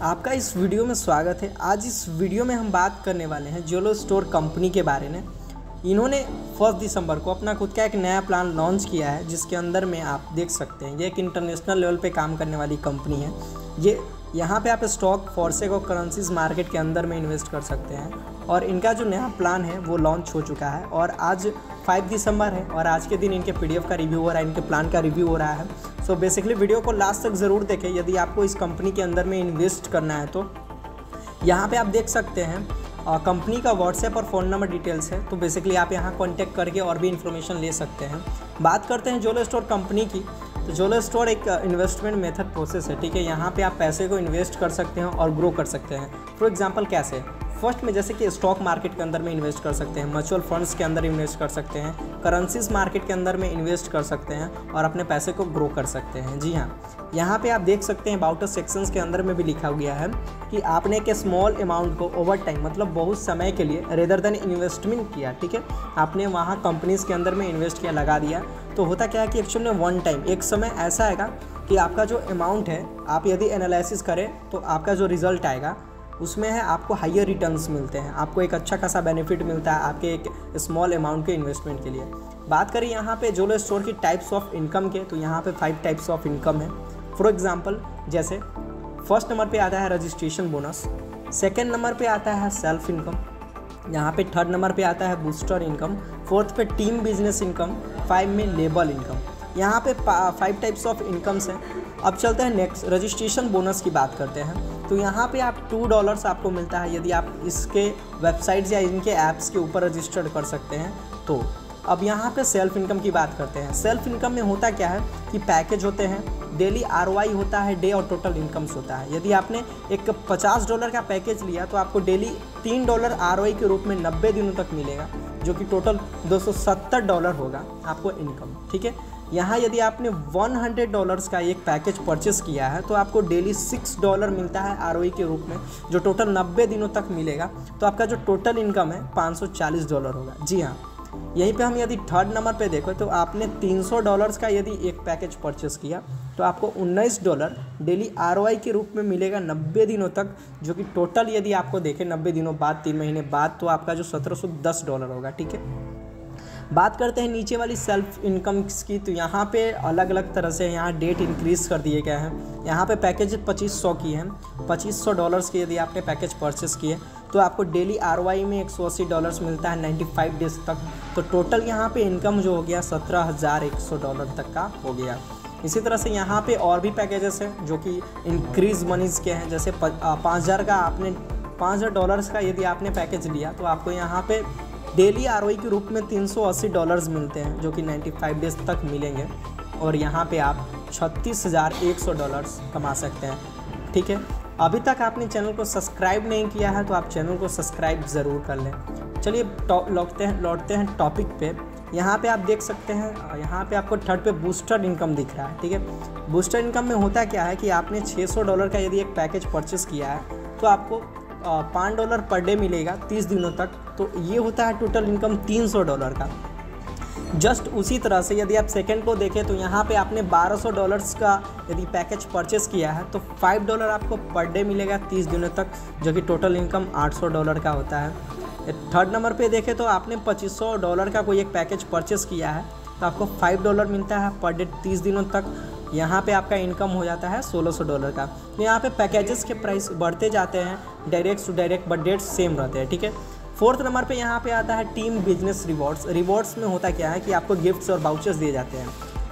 आपका इस वीडियो में स्वागत है। आज इस वीडियो में हम बात करने वाले हैं जोलो स्टोर कंपनी के बारे में। इन्होंने 1 दिसंबर को अपना खुद का एक नया प्लान लॉन्च किया है, जिसके अंदर में आप देख सकते हैं ये एक इंटरनेशनल लेवल पे काम करने वाली कंपनी है। ये यहाँ पे आप स्टॉक फॉरसेक और करेंसीज मार्केट के अंदर में इन्वेस्ट कर सकते हैं और इनका जो नया प्लान है वो लॉन्च हो चुका है और आज 5 दिसंबर है और आज के दिन इनके PDF का रिव्यू हो रहा है, इनके प्लान का रिव्यू हो रहा है। सो बेसिकली वीडियो को लास्ट तक ज़रूर देखें यदि आपको इस कंपनी के अंदर में इन्वेस्ट करना है। तो यहाँ पे आप देख सकते हैं कंपनी का व्हाट्सएप और फ़ोन नंबर डिटेल्स है, तो बेसिकली आप यहाँ कॉन्टैक्ट करके और भी इन्फॉर्मेशन ले सकते हैं। बात करते हैं जोलो स्टोर कंपनी की। तो जोलो स्टोर एक इन्वेस्टमेंट मेथड प्रोसेस है, ठीक है। यहाँ पे आप पैसे को इन्वेस्ट कर सकते हैं और ग्रो कर सकते हैं। फॉर एग्जांपल कैसे? फर्स्ट में जैसे कि स्टॉक मार्केट के अंदर में इन्वेस्ट कर सकते हैं, म्यूचुअल फंड्स के अंदर इन्वेस्ट कर सकते हैं, करेंसीज मार्केट के अंदर में इन्वेस्ट कर सकते हैं और अपने पैसे को ग्रो कर सकते हैं। जी हाँ, यहाँ पे आप देख सकते हैं अबाउट सेक्शंस के अंदर में भी लिखा गया है कि आपने एक स्मॉल अमाउंट को ओवर टाइम मतलब बहुत समय के लिए रेदर देन इन्वेस्टमेंट किया, ठीक है। आपने वहाँ कंपनीज़ के अंदर में इन्वेस्ट किया, लगा दिया। तो होता क्या है कि एक्चुअली में वन टाइम एक समय ऐसा आएगा कि आपका जो अमाउंट है, आप यदि एनालिसिस करें तो आपका जो रिज़ल्ट आएगा उसमें है आपको हायर रिटर्न्स मिलते हैं, आपको एक अच्छा खासा बेनिफिट मिलता है आपके एक स्मॉल अमाउंट के इन्वेस्टमेंट के लिए। बात करें यहाँ पे जोलो स्टोर की टाइप्स ऑफ इनकम के, तो यहाँ पे 5 टाइप्स ऑफ इनकम है। फॉर एग्जांपल जैसे फर्स्ट नंबर पे आता है रजिस्ट्रेशन बोनस, सेकंड नंबर पे आता है सेल्फ इनकम, यहाँ पे थर्ड नंबर पे आता है बूस्टर इनकम, फोर्थ पे टीम बिजनेस इनकम, 5 में लेबल इनकम। यहाँ पे 5 टाइप्स ऑफ इनकम्स हैं। अब चलते हैं नेक्स्ट रजिस्ट्रेशन बोनस की बात करते हैं। तो यहाँ पे आप $2 आपको मिलता है यदि आप इसके वेबसाइट्स या इनके ऐप्स के ऊपर रजिस्टर्ड कर सकते हैं। तो अब यहाँ पे सेल्फ इनकम की बात करते हैं। सेल्फ इनकम में होता क्या है कि पैकेज होते हैं, डेली ROI होता है, डे और टोटल इनकम्स होता है। यदि आपने एक $50 का पैकेज लिया तो आपको डेली $3 ROI के रूप में 90 दिनों तक मिलेगा, जो कि टोटल $270 होगा आपको इनकम, ठीक है। यहाँ यदि आपने $100 का एक पैकेज परचेस किया है तो आपको डेली $6 मिलता है ROI के रूप में, जो टोटल 90 दिनों तक मिलेगा। तो आपका जो टोटल इनकम है $540 होगा। जी हाँ, यहीं पे हम यदि थर्ड नंबर पे देखो तो आपने $300 का यदि एक पैकेज परचेस किया तो आपको $19 डेली ROI के रूप में मिलेगा 90 दिनों तक, जो कि टोटल यदि आपको देखें 90 दिनों बाद 3 महीने बाद तो आपका जो $1710 होगा, ठीक है। बात करते हैं नीचे वाली सेल्फ इनकम की। तो यहाँ पे अलग अलग तरह से यहाँ डेट इंक्रीज़ कर दिए गए हैं। यहाँ पे पैकेज 2500 की है, $2500 के यदि आपने पैकेज परचेस किए तो आपको डेली ROI में $180 मिलता है 95 डेज तक। तो टोटल यहाँ पे इनकम जो हो गया $17,100 तक का हो गया। इसी तरह से यहाँ पे और भी पैकेजेस हैं जो कि इंक्रीज़ मनीज़ के हैं। जैसे 5000 का आपने $5000 का यदि आपने पैकेज लिया तो आपको यहाँ पे डेली ROI के रूप में $380 मिलते हैं, जो कि 95 डेज तक मिलेंगे और यहाँ पे आप $36,100 कमा सकते हैं, ठीक है। अभी तक आपने चैनल को सब्सक्राइब नहीं किया है तो आप चैनल को सब्सक्राइब ज़रूर कर लें। चलिए लौटते हैं टॉपिक पे। यहाँ पे आप देख सकते हैं, यहाँ पे आपको थर्ड पे बूस्टर इनकम दिख रहा है, ठीक है। बूस्टर इनकम में होता क्या है कि आपने $600 का यदि एक पैकेज परचेस किया है तो आपको $5 पर डे मिलेगा 30 दिनों तक। तो ये होता है टोटल इनकम $300 का। जस्ट उसी तरह से यदि आप सेकंड को देखें तो यहाँ पे आपने $1200 का यदि पैकेज परचेस किया है तो $5 आपको पर डे मिलेगा 30 दिनों तक, जो कि टोटल इनकम $800 का होता है। थर्ड नंबर पे देखें तो आपने $2500 का कोई एक पैकेज परचेस किया है तो आपको $5 मिलता है पर डे 30 दिनों तक। यहाँ पे आपका इनकम हो जाता है $1600 का। तो यहाँ पे पैकेजेस के प्राइस बढ़ते जाते हैं direct to direct, but dates same रहते हैं, ठीक है। फोर्थ नंबर पे यहाँ पे आता है टीम बिजनेस रिवॉर्ड्स। रिवॉर्ड्स में होता क्या है कि आपको गिफ्ट्स और वाउचर्स दिए जाते हैं।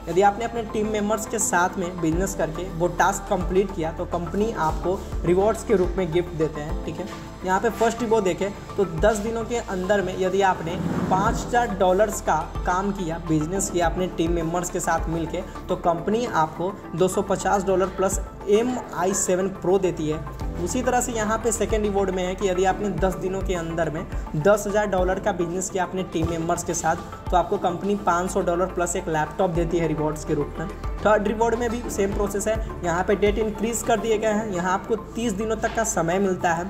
यदि आपने अपने टीम मेंबर्स के साथ में बिजनेस करके वो टास्क कंप्लीट किया तो कंपनी आपको रिवॉर्ड्स के रूप में गिफ्ट देते हैं, ठीक है। यहाँ पे फर्स्ट रिवॉर्ड देखें तो 10 दिनों के अंदर में यदि आपने $5000 का काम किया, बिजनेस किया अपने टीम मेंबर्स के साथ मिलके, तो कंपनी आपको $250 प्लस MI7 Pro देती है। उसी तरह से यहाँ पे सेकेंड रिवॉर्ड में है कि यदि आपने 10 दिनों के अंदर में $10,000 का बिजनेस किया अपने टीम मेंबर्स के साथ तो आपको कंपनी $500 प्लस एक लैपटॉप देती है रिवॉर्ड्स के रूप में। थर्ड रिवॉर्ड में भी सेम प्रोसेस है। यहाँ पे डेट इंक्रीज़ कर दिए गए हैं, यहाँ आपको 30 दिनों तक का समय मिलता है,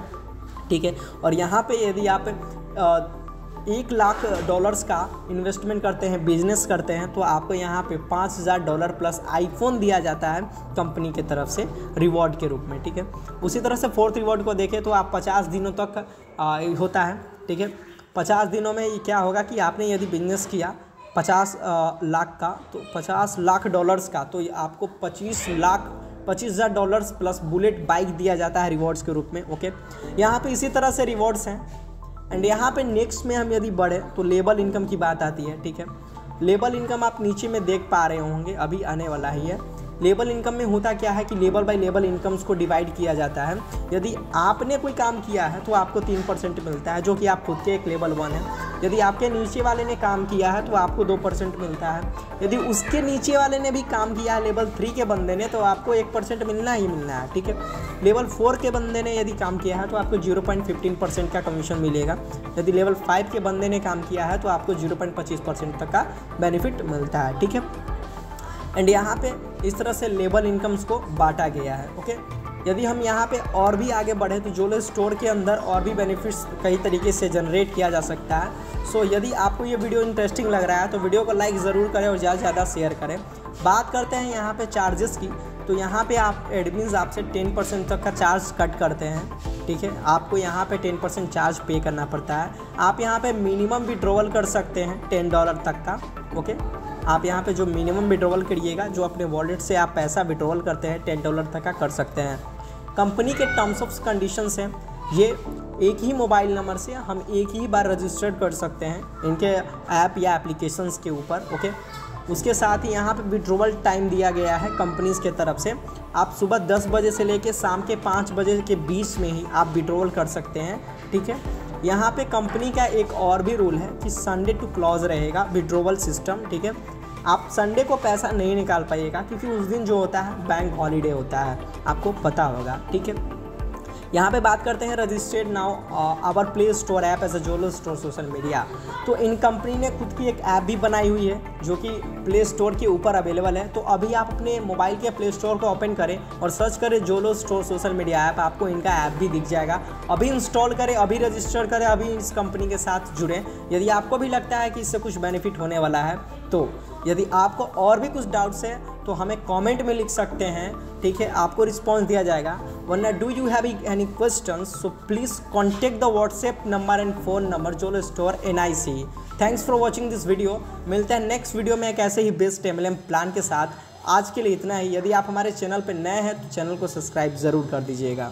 ठीक है। और यहाँ पे यदि आप $1,00,000 का इन्वेस्टमेंट करते हैं, बिजनेस करते हैं, तो आपको यहाँ पे $5,000 प्लस आईफोन दिया जाता है कंपनी की तरफ से रिवॉर्ड के रूप में, ठीक है। उसी तरह से फोर्थ रिवॉर्ड को देखें तो आप 50 दिनों तक होता है, ठीक है। 50 दिनों में क्या होगा कि आपने यदि बिजनेस किया 50 लाख का, तो $50,00,000 का, तो आपको $25,000 प्लस बुलेट बाइक दिया जाता है रिवॉर्ड्स के रूप में, ओके। यहाँ पे इसी तरह से रिवॉर्ड्स हैं। एंड यहाँ पे नेक्स्ट में हम यदि बढ़े तो लेबल इनकम की बात आती है, ठीक है। लेबल इनकम आप नीचे में देख पा रहे होंगे, अभी आने वाला ही है। लेबल इनकम में होता क्या है कि लेबल बाय लेबल इनकम्स को डिवाइड किया जाता है। यदि आपने कोई काम किया है तो आपको 3% मिलता है, जो कि आप खुद के एक लेबल 1 है। यदि आपके नीचे वाले ने काम किया है तो आपको 2% मिलता है। यदि उसके नीचे वाले ने भी काम किया है लेवल 3 के बंदे ने, तो आपको 1% मिलना ही मिलना है, ठीक है। लेवल 4 के बंदे ने यदि काम किया है तो आपको 0.15% का कमीशन मिलेगा। यदि लेवल 5 के बंदे ने काम किया है तो आपको 0.25% तक का बेनिफिट मिलता है, ठीक है। एंड यहाँ पे इस तरह से लेबल इनकम्स को बांटा गया है, ओके। यदि हम यहाँ पे और भी आगे बढ़े तो जोलो स्टोर के अंदर और भी बेनिफिट्स कई तरीके से जनरेट किया जा सकता है। सो यदि आपको ये वीडियो इंटरेस्टिंग लग रहा है तो वीडियो को लाइक ज़रूर करें और ज़्यादा से ज़्यादा शेयर करें। बात करते हैं यहाँ पे चार्जेस की, तो यहाँ पे आप एडमिन्स आपसे 10% तक का चार्ज कट करते हैं, ठीक है। आपको यहाँ पे 10% चार्ज पे करना पड़ता है। आप यहाँ पे मिनिमम विड्रॉवल कर सकते हैं $10 तक का, ओके। आप यहाँ पे जो मिनिमम विड्रॉवल करिएगा, जो अपने वॉलेट से आप पैसा विड्रॉवल करते हैं $10 तक का कर सकते हैं। कंपनी के टर्म्स ऑफ कंडीशंस हैं, ये एक ही मोबाइल नंबर से हम एक ही बार रजिस्टर्ड कर सकते हैं इनके ऐप या एप्लीकेशंस के ऊपर, ओके। उसके साथ ही यहाँ पे विड्रॉवल टाइम दिया गया है कंपनीज़ के तरफ से। आप सुबह 10 बजे से लेके शाम के 5 बजे के बीच में ही आप विड्रॉवल कर सकते हैं, ठीक है। यहाँ पे कंपनी का एक और भी रूल है कि संडे टू क्लोज रहेगा विड्रॉवल सिस्टम, ठीक है। आप संडे को पैसा नहीं निकाल पाइएगा क्योंकि उस दिन जो होता है बैंक हॉलीडे होता है, आपको पता होगा, ठीक है। यहाँ पे बात करते हैं registered now our play store app as a Jolo store social media. तो इन कंपनी ने खुद की एक ऐप भी बनाई हुई है जो कि प्ले स्टोर के ऊपर अवेलेबल है। तो अभी आप अपने मोबाइल के प्ले स्टोर को ओपन करें और सर्च करें जोलो स्टोर सोशल मीडिया ऐप, आपको इनका ऐप भी दिख जाएगा। अभी इंस्टॉल करें, अभी रजिस्टर करें, अभी इस कंपनी के साथ जुड़ें। यदि आपको भी लगता है कि इससे कुछ बेनिफिट होने वाला है, तो यदि आपको और भी कुछ डाउट्स हैं तो हमें कमेंट में लिख सकते हैं, ठीक है। आपको रिस्पॉन्स दिया जाएगा। वरना do you have any questions so please contact the WhatsApp number and phone number Jolo store NIC। Thanks for watching this video. मिलते हैं नेक्स्ट वीडियो में एक ऐसे ही बेस्ट MLM प्लान के साथ। आज के लिए इतना ही। यदि आप हमारे चैनल पर नए हैं तो चैनल को सब्सक्राइब ज़रूर कर दीजिएगा।